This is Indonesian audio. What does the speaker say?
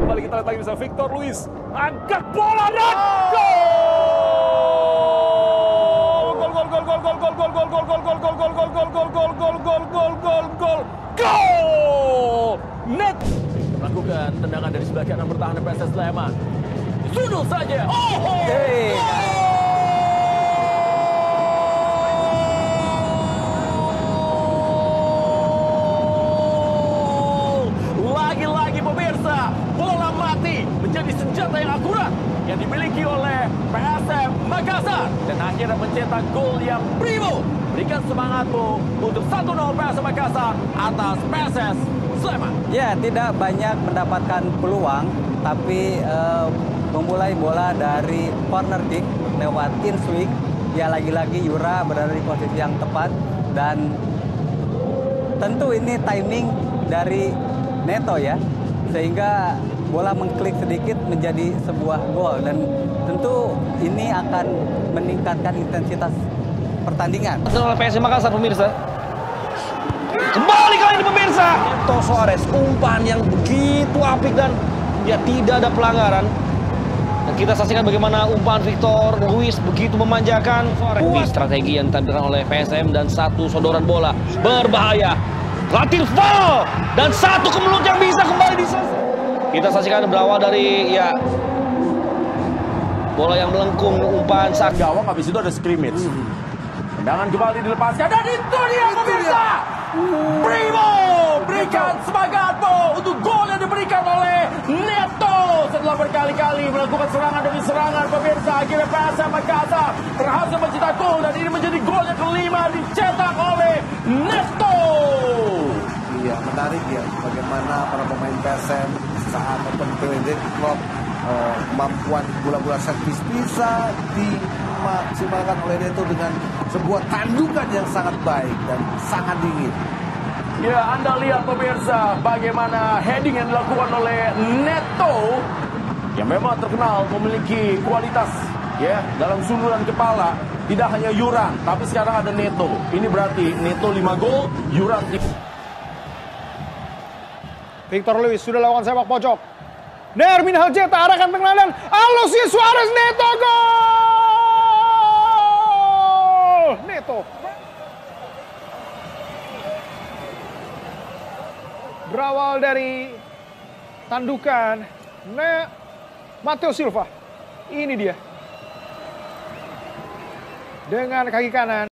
kembali kita lihat lagi bisa Victor Luis angkat bola dan gol! Net melakukan tendangan dari sebelah kanan bertahan PSS Sleman. Sundul saja. Lagi-lagi pemirsa, bola mati menjadi senjata yang akurat yang dimiliki oleh PSM Makassar dan akhirnya mencetak gol yang primo. Berikan semangatmu untuk 1-0 PSM Makassar atas PSS Sleman. Ya, tidak banyak mendapatkan peluang, tapi memulai bola dari corner kick lewat in swing. Ya, lagi-lagi Yura berada di posisi yang tepat dan tentu ini timing dari Neto ya, sehingga bola mengklik sedikit menjadi sebuah gol dan tentu ini akan meningkatkan intensitas pertandingan. Oleh PSM Makassar pemirsa. Kembali kali ini pemirsa. Neto Suarez, umpan yang begitu apik dan ya tidak ada pelanggaran. Dan kita saksikan bagaimana umpan Victor Luis begitu memanjakan. Suarez. Strategi yang ditampilkan oleh PSM dan satu sodoran bola berbahaya. Latin foul dan satu ke mulut yang bisa kembali diselesaikan. Kita saksikan berawal dari ya bola yang melengkung, umpan sak gawang, habis itu ada scrimmage. Tendangan kembali dilepaskan dan itu dia pemirsa. Primo berikan semangatmu untuk gol yang diberikan oleh Neto setelah berkali-kali melakukan serangan demi serangan pemirsa. Akhirnya PSM Makassar berhasil mencetak gol dan ini menjadi gol yang kelima dicetak oleh Neto. Iya, menarik ya bagaimana para pemain PSM saat open play deadlock kemampuan bola-bola set piece bisa dimaksimalkan oleh Neto dengan sebuah tandukan yang sangat baik dan sangat dingin. Ya, Anda lihat pemirsa bagaimana heading yang dilakukan oleh Neto yang memang terkenal memiliki kualitas ya dalam sundulan kepala. Tidak hanya Yuran, tapi sekarang ada Neto. Ini berarti Neto 5 gol, Yuran 3. Victor Luis sudah lakukan sepak pojok. Nermin Haljeta arahkan pengenalan. Aloysius Suarez, Neto gol! Neto. Berawal dari tandukan Matteo Silva. Ini dia. Dengan kaki kanan.